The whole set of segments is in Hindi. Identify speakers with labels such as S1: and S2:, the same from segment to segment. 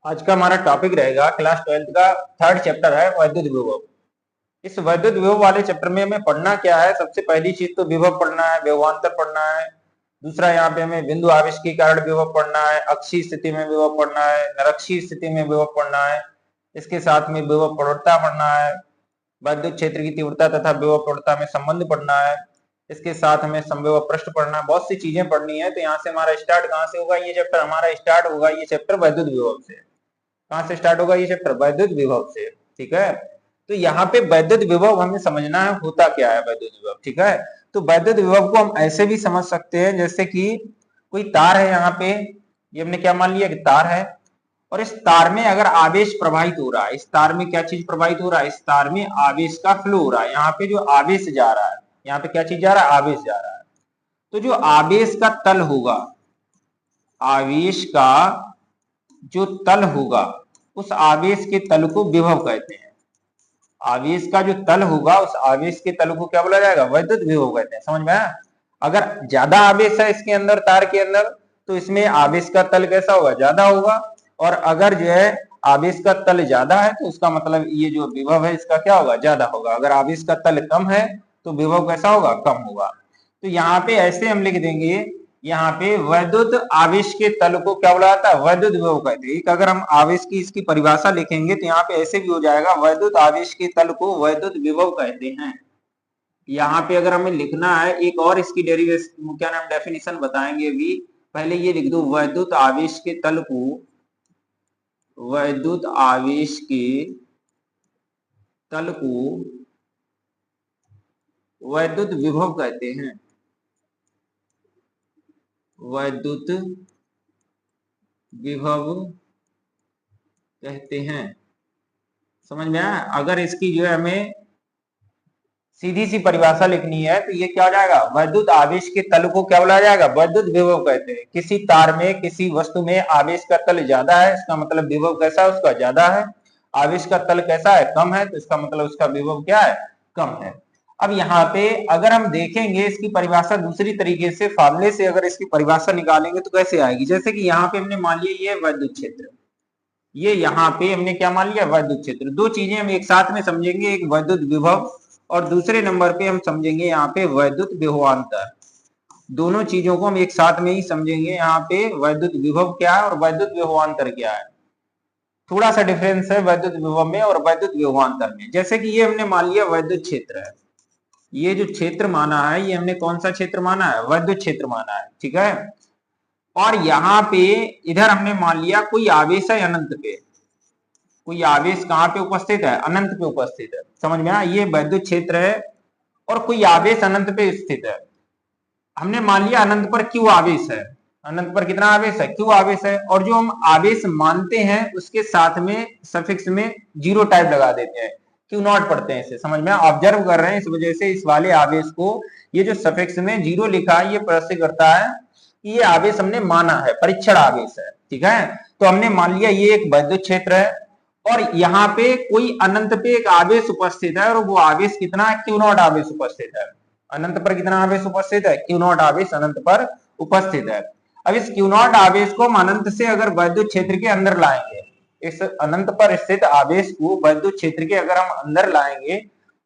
S1: आज का हमारा टॉपिक रहेगा क्लास 12th का थर्ड चैप्टर है वैद्युत विभव। इस वैद्युत विभव वाले चैप्टर में हमें पढ़ना क्या है? सबसे पहली चीज तो विभव पढ़ना है, विभवांतर पढ़ना है। दूसरा यहाँ पे हमें बिंदु आवेश के कारण विभव पढ़ना है, अक्षीय स्थिति में विभव पढ़ना है, निरक्षीय स्थिति में विभव पढ़ना है। इसके साथ में विभव प्रवणता पढ़ना है, वैद्युत क्षेत्र की तीव्रता तथा विभव प्रवणता में संबंध पढ़ना है। इसके साथ हमें समविभव पृष्ठ पढ़ना है, बहुत सी चीजें पढ़नी है। तो यहाँ से हमारा स्टार्ट कहाँ से होगा? ये चैप्टर हमारा स्टार्ट होगा, ये चैप्टर वैद्युत विभव से। कहां से स्टार्ट होगा? ये चैप्टर वैद्युत विभव से। ठीक है, तो यहाँ पे वैद्युत विभव हमें समझना है होता क्या है वैद्युत विभव। ठीक है, तो वैद्युत विभव को हम ऐसे भी समझ सकते हैं जैसे कि कोई तार है, यहाँ पे ये हमने क्या मान लिया कि तार है, और इस तार में अगर आवेश प्रवाहित हो रहा है, इस तार में क्या चीज प्रवाहित हो रहा है? इस तार में आवेश का फ्लो हो रहा है। यहाँ पे जो आवेश जा रहा है, यहाँ पे क्या चीज जा रहा है? आवेश जा रहा है। तो जो आवेश का तल होगा, आवेश का जो तल होगा, उस आवेश के तल को विभव कहते हैं। आवेश का जो तल होगा, उस आवेश के तल को क्या बोला जाएगा? वैद्युत विभव कहते हैं। समझ में आया? अगर ज्यादा आवेश है इसके अंदर, तार के अंदर, तो इसमें आवेश का तल कैसा होगा? ज्यादा होगा। और अगर जो है आवेश का तल ज्यादा है तो उसका मतलब ये जो विभव है इसका क्या होगा? ज्यादा होगा। अगर आवेश का तल कम है तो विभव कैसा होगा? कम होगा। तो यहाँ पे ऐसे हम लिख देंगे, यहाँ पे वैद्युत आवेश के तल को क्या बोला जाता है? वैद्युत विभव कहते हैं। अगर हम आवेश की इसकी परिभाषा लिखेंगे तो यहाँ पे ऐसे भी हो जाएगा, वैद्युत आवेश के तल को वैद्युत विभव कहते हैं। यहाँ पे अगर हमें लिखना है एक और इसकी डेरिवेशन, क्या नाम, डेफिनेशन बताएंगे अभी, पहले ये लिख दो, वैद्युत आवेश के तल को, वैद्युत आवेश के तल को वैद्युत विभव कहते हैं। वैद्युत विभव कहते हैं। समझ में आया? अगर इसकी जो है हमें सीधी सी परिभाषा लिखनी है तो ये क्या हो जाएगा? वैद्युत आवेश के तल को क्या बोला जाएगा? वैद्युत विभव कहते हैं। किसी तार में, किसी वस्तु में आवेश का तल ज्यादा है, इसका मतलब विभव कैसा है? उसका ज्यादा है। आवेश का तल कैसा है? कम है, तो इसका मतलब उसका विभव क्या है? कम है। अब यहाँ पे अगर हम देखेंगे इसकी परिभाषा दूसरी तरीके से, फार्मूले से अगर इसकी परिभाषा निकालेंगे तो कैसे आएगी? जैसे कि यहाँ पे हमने मान लिया ये वैद्युत क्षेत्र, ये यहाँ पे हमने क्या मान लिया? वैद्युत क्षेत्र। दो चीजें हम एक साथ में समझेंगे, एक वैद्युत विभव और दूसरे नंबर पे हम समझेंगे यहाँ पे वैद्युत विभवांतर। दोनों चीजों को हम एक साथ में ही समझेंगे। यहाँ पे वैद्युत विभव क्या है और वैद्युत विभवांतर क्या है। थोड़ा सा डिफरेंस है वैद्युत विभव में और वैद्युत विभवांतर में। जैसे कि ये हमने मान लिया वैद्युत क्षेत्र है, ये जो क्षेत्र माना है ये हमने कौन सा क्षेत्र माना है? वैद्युत क्षेत्र माना है। ठीक है, और यहाँ पे इधर हमने मान लिया कोई आवेश है अनंत पे, कोई आवेश कहाँ पे उपस्थित है? अनंत पे उपस्थित है। समझ में आया? ये वैद्युत क्षेत्र है और कोई आवेश अनंत पे स्थित है। हमने मान लिया अनंत पर क्यू आवेश है। अनंत पर कितना आवेश है? क्यू आवेश है। और जो हम आवेश मानते हैं उसके साथ में सफिक्स में जीरो टाइप लगा देते हैं, क्यू नॉट पढ़ते हैं इसे। समझ में? ऑब्जर्व कर रहे हैं, इस वजह से इस वाले आवेश को ये जो सफिक्स में जीरो लिखा है ये प्रदर्शित करता है कि ये आवेश हमने माना है, परीक्षण आवेश है। ठीक है, तो हमने मान लिया ये एक वैद्युत क्षेत्र है और यहाँ पे कोई अनंत पे एक आवेश उपस्थित है, और वो आवेश कितना है? क्यू नॉट आवेश उपस्थित है। अनंत पर कितना आवेश उपस्थित है? क्यू नॉट आवेश अनंत पर उपस्थित है। अब इस क्यू नॉट आवेश को हम अनंत से अगर वैद्युत क्षेत्र के अंदर लाएंगे, इस अनंत पर स्थित आवेश को वैद्युत क्षेत्र के अगर हम अंदर लाएंगे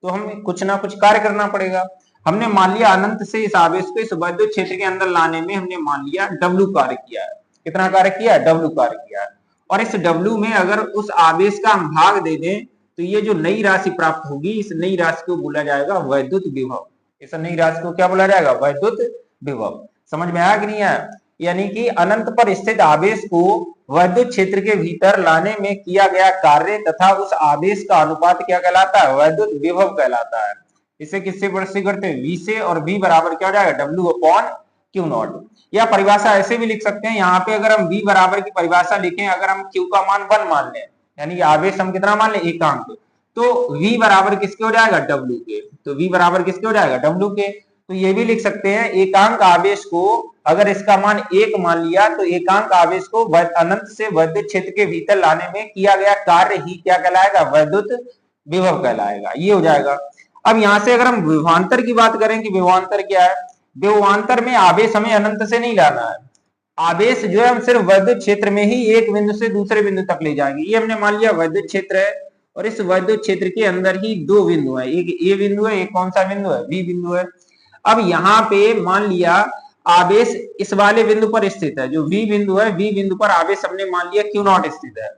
S1: तो हमें कुछ ना कुछ कार्य करना पड़ेगा। हमने मान लिया अनंत से इस आवेश को इस वैद्युत क्षेत्र के अंदर लाने में हमने मान लिया डब्ल्यू कार्य किया है। कितना कार्य किया है? डब्ल्यू कार्य किया है। और इस डब्ल्यू में अगर उस आवेश का हम भाग दे दें तो ये जो नई राशि प्राप्त होगी, इस नई राशि को बोला जाएगा वैद्युत विभव। इस नई राशि को क्या बोला जाएगा? वैद्युत विभव। समझ में आया कि नहीं आया? यानी कि अनंत पर स्थित आवेश को वैद्युत क्षेत्र के भीतर लाने में किया गया कार्य तथा उस आवेश का अनुपात क्या कहलाता है? वैद्युत विभव कहलाता है। इसे किससे प्रदर्शित करते हैं? V से, और V बराबर क्या हो जाएगा? W upon Q not. या परिभाषा ऐसे भी लिख सकते हैं, यहाँ पे अगर हम V बराबर की परिभाषा लिखें, अगर हम Q का मान 1 मान लें, यानी कि आवेश हम कितना मान लें? एकांक, तो V बराबर किसके हो जाएगा? W के। तो V बराबर किसके हो जाएगा? W के। तो ये भी लिख सकते हैं एकांक आवेश को अगर इसका मान 1 मान लिया तो एकांक आवेश को अनंत से वैद्युत क्षेत्र के भीतर लाने में किया गया कार्य ही क्या कहलाएगा? वैद्युत विभव कहलाएगा। ये हो जाएगा। अब यहां से अगर हम विभवांतर की बात करें कि विभवांतर क्या है, विभवांतर में आवेश हमें अनंत से नहीं लाना है, आवेश जो है हम सिर्फ वैद्युत क्षेत्र में ही एक बिंदु से दूसरे बिंदु तक ले जाएंगे। ये हमने मान लिया वैद्युत क्षेत्र है और इस वैद्युत क्षेत्र के अंदर ही दो बिंदु है, एक ए बिंदु है, एक कौन सा बिंदु है, बी बिंदु है। अब यहाँ पे मान लिया आवेश इस वाले बिंदु पर स्थित है, जो वी बिंदु है, वी बिंदु पर आवेश हमने मान लिया क्यू नॉट स्थित है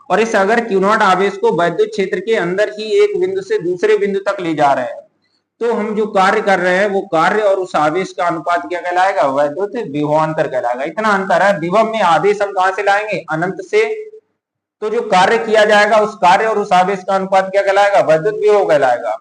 S1: और इस अगर क्यू नॉट आवेश को वैद्युत क्षेत्र के अंदर ही एक बिंदु से दूसरे बिंदु तक ले जा रहे हैं, तो हम जो कार्य कर रहे हैं वो कार्य और उस आवेश का अनुपात क्या कहलाएगा, वैद्युत विभवांतर कहलाएगा। इतना अंतर है। विभव में आवेश हम कहां से लाएंगे, अनंत से, तो जो कार्य किया जाएगा उस कार्य और उस आवेश का अनुपात क्या कहलाएगा, वैद्युत विभव कहलाएगा।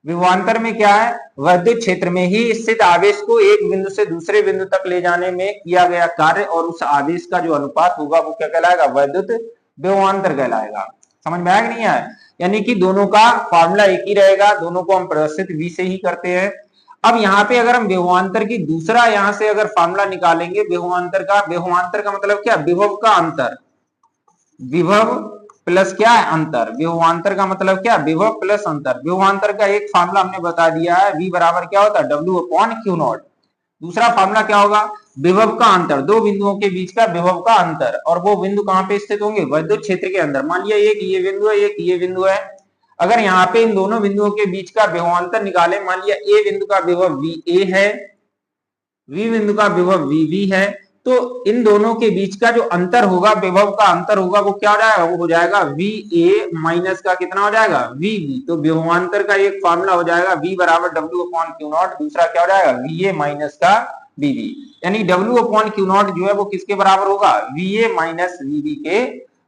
S1: विभवांतर में क्या है, वैद्युत क्षेत्र में ही स्थित आवेश को एक बिंदु से दूसरे बिंदु तक ले जाने में किया गया कार्य और उस आवेश का जो अनुपात होगा वो क्या कहलाएगा, वैद्युत विभवांतर कहलाएगा। समझ में आया कि नहीं आया? यानी कि दोनों का फॉर्मूला एक ही रहेगा, दोनों को हम प्रदर्शित v से ही करते हैं। अब यहाँ पे अगर हम विभवांतर की दूसरा यहाँ से अगर फॉर्मूला निकालेंगे विभवांतर का मतलब क्या, विभव का अंतर, विभव प्लस क्या है, अंतर। विभवांतर का मतलब क्या, विभव प्लस अंतर। विभवांतर का एक फॉर्मूला हमने बता दिया है, v बराबर क्या होता है, W अपॉन क्यू नॉट। दूसरा फॉर्मूला क्या होगा, विभव का अंतर, दो बिंदुओं के बीच का विभव का अंतर, और वो बिंदु कहां पे स्थित होंगे, वैद्युत क्षेत्र के अंदर। मान लिया एक ये बिंदु है, एक ये बिंदु है। अगर यहाँ पे इन दोनों बिंदुओं के बीच का विभवांतर निकाले, मान लिया ए बिंदु का विभव VA है, V बिंदु का विभव VB है, तो इन दोनों के बीच का जो अंतर होगा, विभव का अंतर होगा, वो क्या हो जाएगा, वो हो जाएगा VA माइनस का कितना हो जाएगा, VB। तो विभवांतर का एक फॉर्मूला हो जाएगा V बराबर W अपॉन क्यू नॉट, दूसरा क्या हो जाएगा, VA माइनस का VB। यानी W अपॉन क्यू नॉट जो है वो किसके बराबर होगा, VA माइनस VB के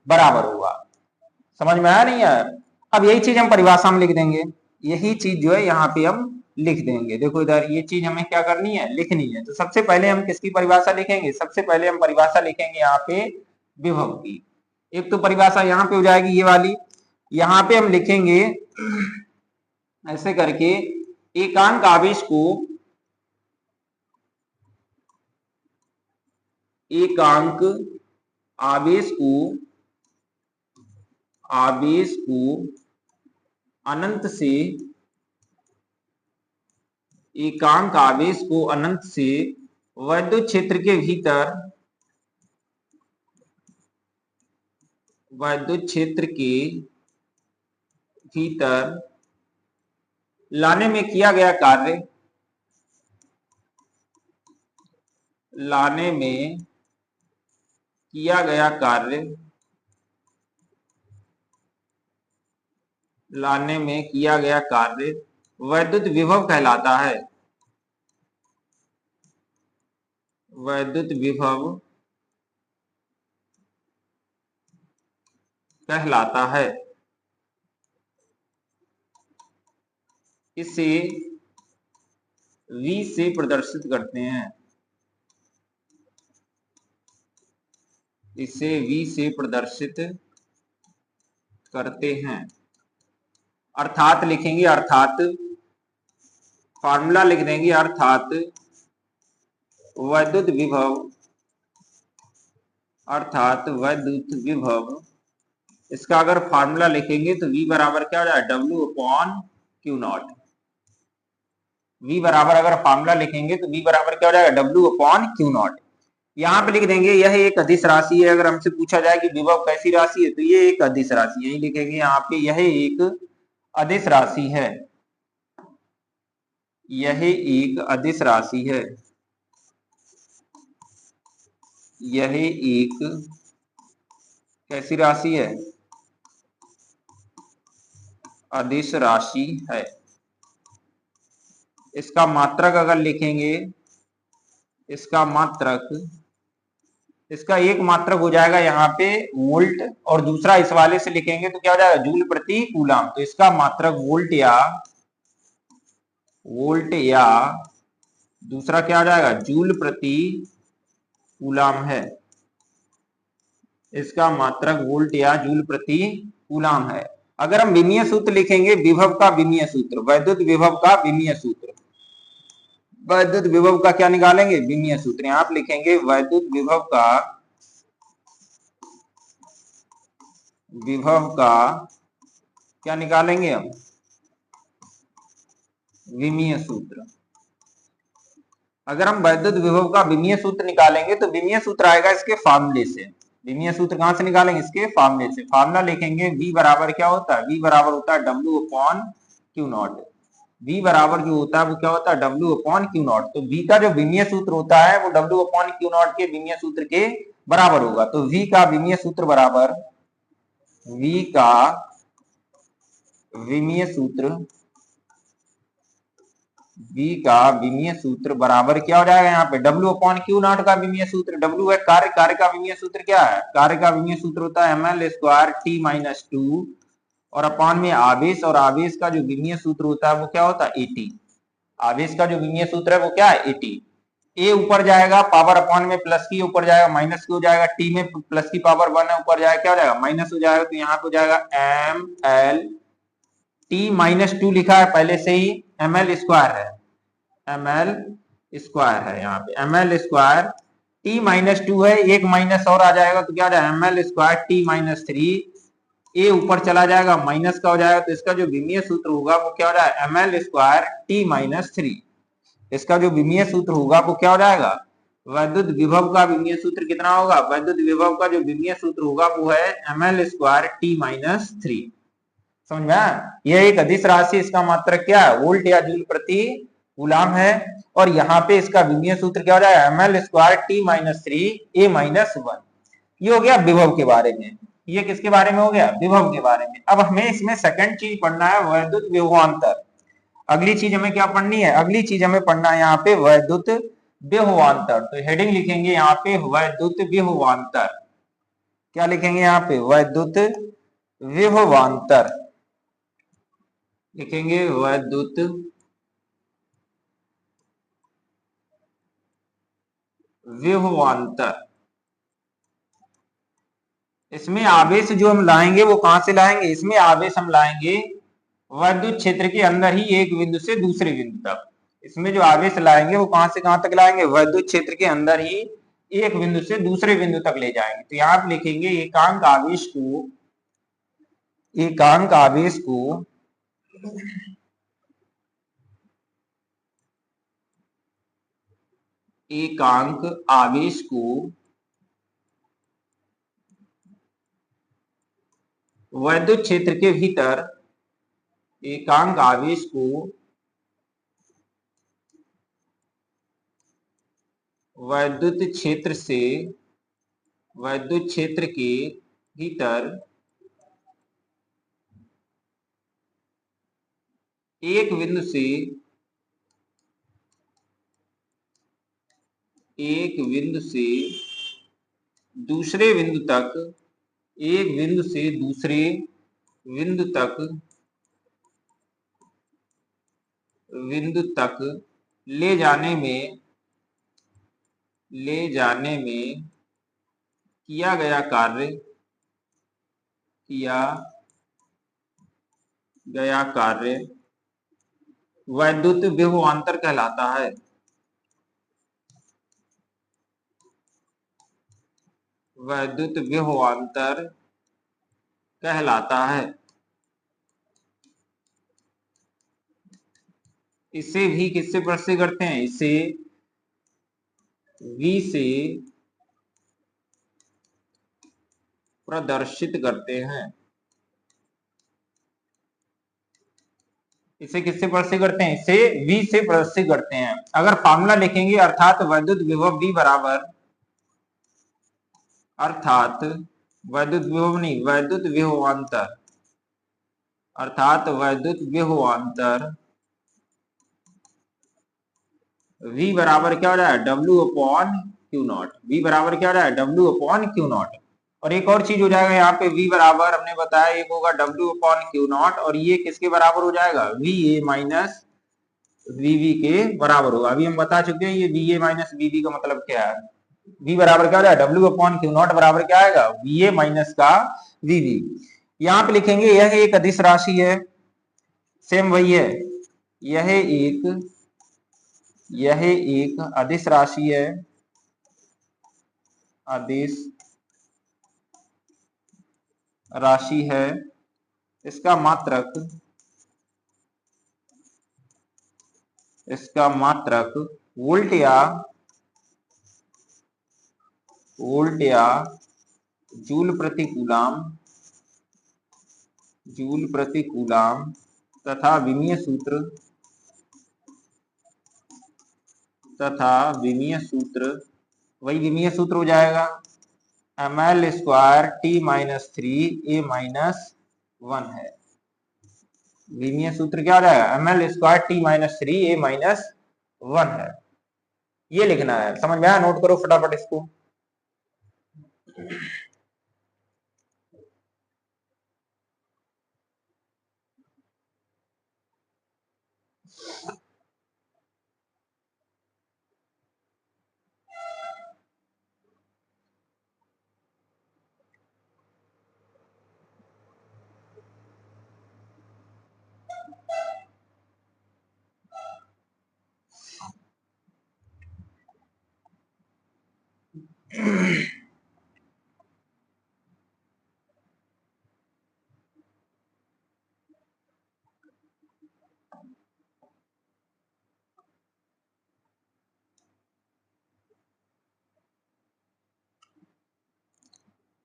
S1: बराबर होगा। समझ में आया नहीं आया? अब यही चीज हम परिभाषा में लिख देंगे, यही चीज जो है यहाँ पे हम लिख देंगे। देखो इधर ये चीज हमें क्या करनी है, लिखनी है। तो सबसे पहले हम किसकी परिभाषा लिखेंगे, सबसे पहले हम परिभाषा लिखेंगे यहाँ पे विभव की। एक तो परिभाषा यहाँ पे हो जाएगी ये वाली, यहाँ पे हम लिखेंगे ऐसे करके, एकांक आवेश को, एकांक आवेश को अनंत से, एकांक आवेश को अनंत से वैद्युत क्षेत्र के भीतर, वैद्युत क्षेत्र के भीतर लाने में किया गया कार्य, लाने में किया गया कार्य, लाने में किया गया कार्य वैद्युत विभव कहलाता है, वैद्युत विभव कहलाता है। इसे V से प्रदर्शित करते हैं, इसे V से प्रदर्शित करते हैं। अर्थात लिखेंगे, अर्थात फॉर्मूला लिख देंगे, अर्थात वैद्युत विभव, अर्थात वैद्युत विभव, इसका अगर फॉर्मूला लिखेंगे तो V बराबर क्या हो जाएगा, W upon Q not. V बराबर अगर फॉर्मूला लिखेंगे तो V बराबर क्या हो जाएगा, W अपॉन क्यू नॉट। यहाँ पे लिख देंगे यह एक अदिश राशि है। अगर हमसे पूछा जाए कि विभव कैसी राशि है, तो ये एक अदिश राशि है, यही लिखेंगे यहाँ पे, यह एक अदिश राशि है, यह एक अदिश राशि है, यह एक कैसी राशि है, अदिश राशि है। इसका मात्रक अगर लिखेंगे, इसका मात्रक, इसका एक मात्रक हो जाएगा यहाँ पे वोल्ट, और दूसरा इस वाले से लिखेंगे तो क्या हो जाएगा, जूल प्रति कूलाम। तो इसका मात्रक वोल्ट या दूसरा क्या हो जाएगा, जूल प्रति कूलाम है। इसका मात्रक वोल्ट या जूल प्रति कूलाम है। अगर हम विमीय सूत्र लिखेंगे, विभव का विमीय सूत्र, वैद्युत विभव का विमीय सूत्र, वैद्युत विभव का क्या निकालेंगे, विमीय सूत्र। यहां आप लिखेंगे वैद्युत विभव का, विभव का क्या निकालेंगे हम, विमीय सूत्र। अगर हम वैद्युत विभव का विमीय सूत्र निकालेंगे तो विमीय सूत्र आएगा इसके फार्मूले से। विमीय सूत्र कहां से निकालेंगे? इसके फार्मूले से। फार्मूला लिखेंगे V बराबर क्या होता है? V बराबर होता है W upon Q not. V बराबर जो होता है वो क्या होता है? W upon Q not. तो V का जो विमीय सूत्र होता है वो W अपॉन क्यू नॉट के विमीय सूत्र के बराबर होगा। तो V का विमीय सूत्र बराबर V का विमीय सूत्र V का विमीय सूत्र बराबर क्या हो जाएगा? यहाँ पे W अपॉन क्यू नॉट का विमीय सूत्र। W है कार्य, कार्य का विमीय सूत्र क्या है? कार्य का विमीय सूत्र होता है ml स्क्वायर t माइनस 2 और अपॉन में आवेश, और आवेश का जो विमीय सूत्र होता है वो क्या होता है? AT। आवेश का जो विमीय सूत्र है वो क्या है? AT। ए ऊपर जाएगा पावर अपॉन में प्लस की, ऊपर जाएगा माइनस की हो जाएगा, टी में प्लस की पावर 1 है, ऊपर जाएगा क्या हो जाएगा? माइनस हो जाएगा। तो यहाँ पे हो जाएगा ml t माइनस 2 लिखा है पहले से ही, ml स्क्वायर है, ml स्क्वायर है यहाँ पे, ml स्क्वायर t माइनस 2 है, एक माइनस और आ जाएगा तो क्या हो जाएगा? ml square t minus 3। ए ऊपर चला जाएगा माइनस का हो जाएगा, तो इसका जो विमीय सूत्र होगा वो क्या हो जाएगा? ml square t minus 3। इसका जो विमीय सूत्र होगा वो क्या हो जाएगा? वैद्युत विभव का विमीय सूत्र कितना होगा? वैद्युत विभव का जो विमीय सूत्र होगा वो है ml स्क्वायर t माइनस 3। समझ में आया? यह एक अदिश राशि, इसका मात्रक क्या है? वोल्ट या जूल प्रति कूलाम है। और यहाँ पे इसका विमीय सूत्र क्या हो जाएगा? ml square t minus 3 a minus 1। ये हो गया विभव के बारे में। ये किसके बारे में हो गया? विभव के बारे में। अब हमें इसमें सेकंड चीज पढ़ना है, वैद्युत विभवांतर। अगली चीज हमें क्या पढ़नी है? अगली चीज हमें पढ़ना है यहाँ पे वैद्युत विभवांतर। तो हेडिंग लिखेंगे यहाँ पे वैद्युत विभवांतर। क्या लिखेंगे यहाँ पे? वैद्युत विभवांतर लिखेंगे, वैद्युत विभवांतर। इसमें आवेश जो हम लाएंगे वो कहां से लाएंगे? इसमें आवेश हम लाएंगे वैद्युत क्षेत्र के अंदर ही, एक बिंदु से दूसरे बिंदु तक। इसमें जो आवेश लाएंगे वो कहां से कहां तक लाएंगे? वैद्युत क्षेत्र के अंदर ही एक बिंदु से दूसरे बिंदु तक ले जाएंगे। तो यहाँ आप लिखेंगे एकांक आवेश को, एकांक आवेश को एकांक आवेश को वैद्युत क्षेत्र के भीतर, एकांक आवेश को वैद्युत क्षेत्र से, वैद्युत क्षेत्र के भीतर एक बिंदु से, एक बिंदु से दूसरे बिंदु तक, एक बिंदु से दूसरे बिंदु तक, बिंदु तक ले जाने में, ले जाने में किया गया कार्य, किया गया कार्य वैद्युत विभवांतर कहलाता है। वैद्युत विभवांतर कहलाता है। इसे भी किससे प्रदर्शित करते हैं? इसे V से प्रदर्शित करते हैं। इसे किससे प्रदर्शित करते हैं? इसे V से प्रदर्शित करते हैं। अगर फार्मूला लिखेंगे, अर्थात वैद्युत विभव V बराबर, अर्थात वैद्युत विभव नहीं, वैद्युत विभवांतर, अर्थात वैद्युत विभवांतर V बराबर क्या हो रहा है? W upon Q not. V बराबर क्या हो रहा है? W upon Q not. और एक और चीज हो जाएगा यहाँ पे, V बराबर हमने बताया एक होगा W अपॉन क्यू नॉट, और ये किसके बराबर हो जाएगा? VA माइनस VB के बराबर होगा। अभी हम बता चुके हैं ये VA माइनस VB का मतलब क्या है। V बराबर क्या हो जाएगा? W अपॉन क्यू नॉट बराबर क्या आएगा? VA माइनस का VB। यहाँ पे लिखेंगे यह एक अदिश राशि है, सेम वही है, यह एक अदिश राशि है, अदिश राशि है। इसका मात्रक वोल्ट या जूल प्रति कूलाम तथा विमीय सूत्र वही विमीय सूत्र हो जाएगा ml² T-3 A-1 है। विमीय सूत्र क्या हो जाएगा ml² T-3 A-1 है। ये लिखना है, समझ में आया? नोट करो फटाफट इसको।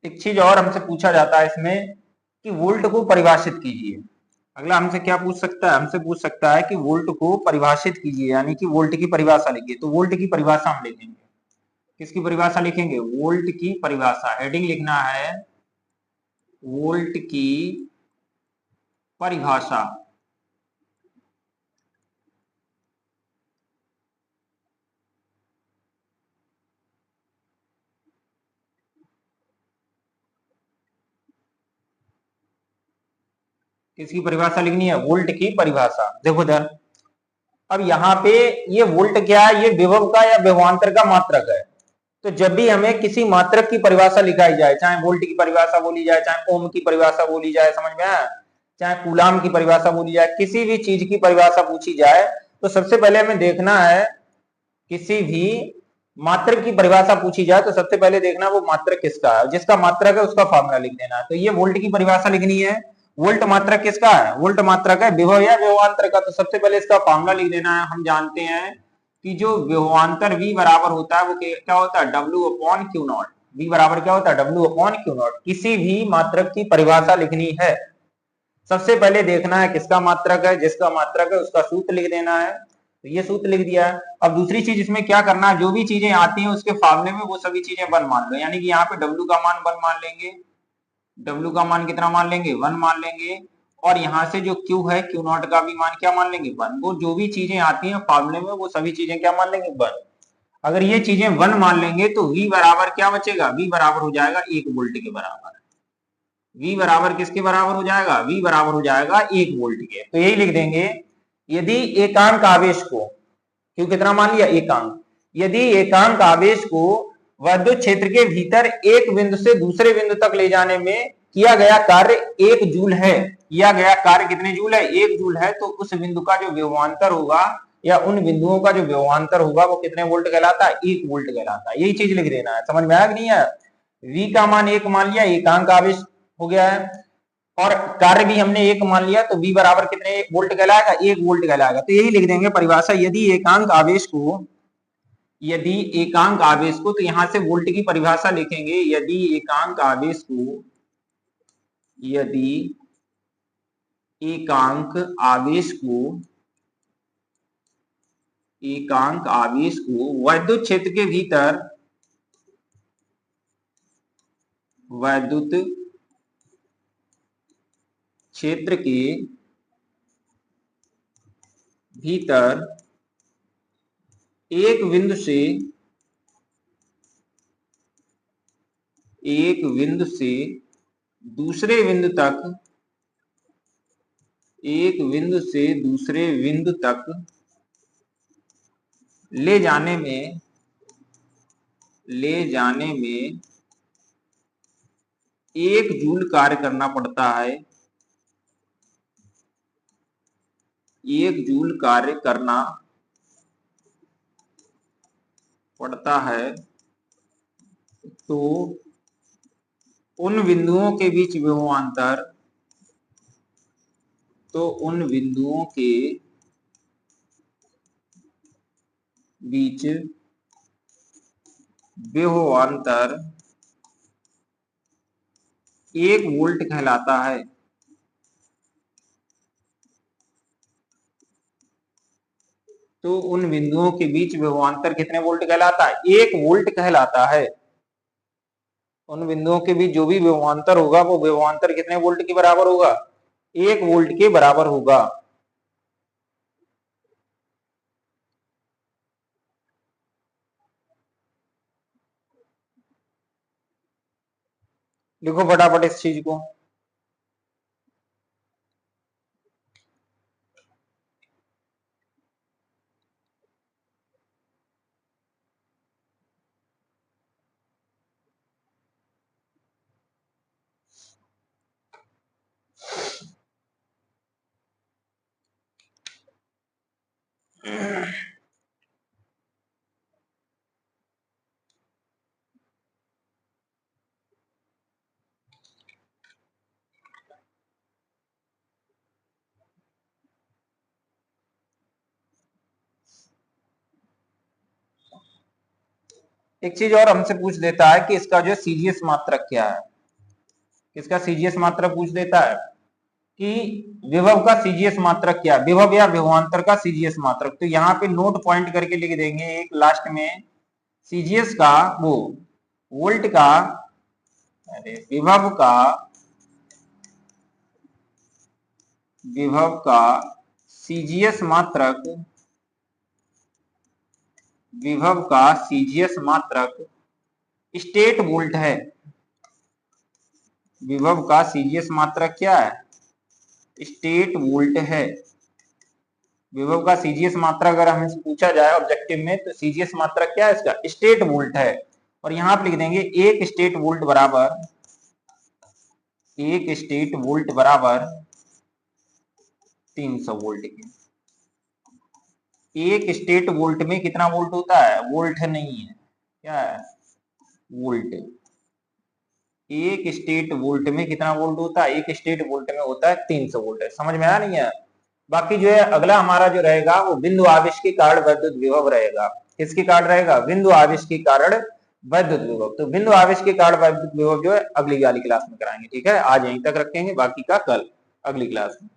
S1: एक चीज और हमसे पूछा जाता है इसमें कि वोल्ट को परिभाषित कीजिए। अगला हमसे क्या पूछ सकता है? हमसे पूछ सकता है कि वोल्ट को परिभाषित कीजिए, यानी कि वोल्ट की परिभाषा लिखिए। तो वोल्ट की परिभाषा हम लिखेंगे, किसकी परिभाषा लिखेंगे? वोल्ट की परिभाषा। हेडिंग लिखना है वोल्ट की परिभाषा। किसकी परिभाषा लिखनी है? वोल्ट की परिभाषा। देखो इधर, अब यहाँ पे ये वोल्ट क्या है? ये विभव का या विभवांतर का मात्रक है। तो जब भी हमें किसी मात्रक की परिभाषा लिखाई जाए, चाहे वोल्ट की परिभाषा बोली जाए, चाहे ओम की परिभाषा बोली जाए, समझ में आया, चाहे कूलाम की परिभाषा बोली जाए, किसी भी चीज की परिभाषा पूछी जाए, तो सबसे पहले हमें देखना है, किसी भी मात्रक की परिभाषा पूछी जाए तो सबसे पहले देखना वो मात्रक किसका है। जिसका मात्रक है उसका फॉर्मूला लिख देना है। तो ये वोल्ट की परिभाषा लिखनी है। वोल्ट मात्रक किसका है? वोल्ट मात्रक है विभव या विभवांतर का। तो सबसे पहले इसका फॉर्मूला लिख देना है। हम जानते हैं कि जो विभवांतर V बराबर होता है वो क्या होता है? W/Q0। V बराबर क्या होता है? W/Q0। किसी भी मात्रक की परिभाषा लिखनी है, सबसे पहले देखना है किसका मात्रक है। जिसका मात्रक है उसका सूत्र लिख देना है। तो ये सूत्र लिख दिया है। अब दूसरी चीज इसमें क्या करना है, जो भी चीजें आती हैं उसके फार्मूले में वो सभी चीजें 1 मान लो। यानी कि यहाँ पे W का मान 1 मान लेंगे। W का मान कितना मान लेंगे? 1 मान लेंगे। और यहाँ से जो Q है, Q0 का भी मान क्या मान लेंगे? 1। वो जो भी चीजें आती हैं फार्मूले में वो सभी चीजें क्या मान लेंगे? 1। अगर ये चीजें 1 मान लेंगे तो V बराबर क्या बचेगा? V बराबर हो जाएगा 1 वोल्ट के बराबर। V बराबर किसके बराबर हो जाएगा? V बराबर हो जाएगा 1 वोल्ट के। तो यही लिख देंगे, यदि एकांक आवेश को, क्यों कितना मान लिया? एकांक। यदि एकांक आवेश को विद्युत क्षेत्र के भीतर एक बिंदु से दूसरे बिंदु तक ले जाने में किया गया कार्य 1 जूल है, किया गया कार्य कितने जूल है? 1 जूल है। तो उस बिंदु का जो विभवांतर होगा या उन बिंदुओं का जो विभवांतर होगा वो कितने वोल्ट कहलाता है? 1 वोल्ट कहलाता है। यही चीज लिख देना है। समझ में आया कि नहीं आया? V का मान 1 मान लिया, एकांक आवेश हो गया है, और कार्य भी हमने 1 मान लिया, तो V बराबर कितने वोल्ट कहलाएगा? 1 वोल्ट कहलाएगा। तो यही लिख देंगे परिभाषा। यदि एकांक आवेश को, तो यहां से वोल्ट की परिभाषा लिखेंगे। यदि एकांक आवेश को, विद्युत क्षेत्र के भीतर, विद्युत क्षेत्र के भीतर एक बिंदु से दूसरे बिंदु तक, ले जाने में 1 जूल कार्य करना पड़ता है। 1 जूल कार्य करना पड़ता है। तो उन बिंदुओं के बीच विभवांतर, बीच विभवांतर 1 वोल्ट कहलाता है। तो उन बिंदुओं के बीच विभवांतर कितने वोल्ट कहलाता है? 1 वोल्ट कहलाता है। उन बिंदुओं के बीच जो भी विभवांतर होगा वो विभवांतर कितने वोल्ट के बराबर होगा? 1 वोल्ट के बराबर होगा। लिखो फटाफट इस चीज को। एक चीज और हमसे पूछ देता है कि इसका जो सीजीएस मात्रक क्या है। किसका सीजीएस मात्रक पूछ देता है कि विभव का सीजीएस मात्रक क्या है, विभव या विभवांतर का सीजीएस मात्रक। तो यहाँ पे नोट पॉइंट करके लिख देंगे एक लास्ट में, सीजीएस का वो वोल्ट का, अरे विभव का सीजीएस मात्रक, विभव का सीजीएस मात्रक स्टेट वोल्ट है। विभव का सीजीएस मात्रक क्या है? स्टेट वोल्ट है। विभव का सीजीएस मात्रक अगर हमें पूछा जाए ऑब्जेक्टिव में तो सीजीएस मात्रक क्या है इसका? स्टेट वोल्ट है। और यहां पे लिख देंगे एक स्टेट वोल्ट बराबर 300 वोल्ट के। एक स्टेट वोल्ट में कितना वोल्ट होता है? वोल्ट नहीं है, क्या है? वोल्ट। एक स्टेट वोल्ट में कितना वोल्ट होता है? एक स्टेट वोल्ट में होता है 300 वोल्ट। समझ में आया नहीं है? बाकी जो है अगला हमारा जो रहेगा वो बिंदु आवेश के कारण वैद्युत विभव रहेगा। किसके कारण रहेगा? बिंदु आवेश के कारण वैद्युत विभव। तो बिंदु आवेश के कारण वैद्युत विभव जो है अगली वाली क्लास में कराएंगे। ठीक है, आज यहीं तक रखेंगे, बाकी का कल अगली क्लास में।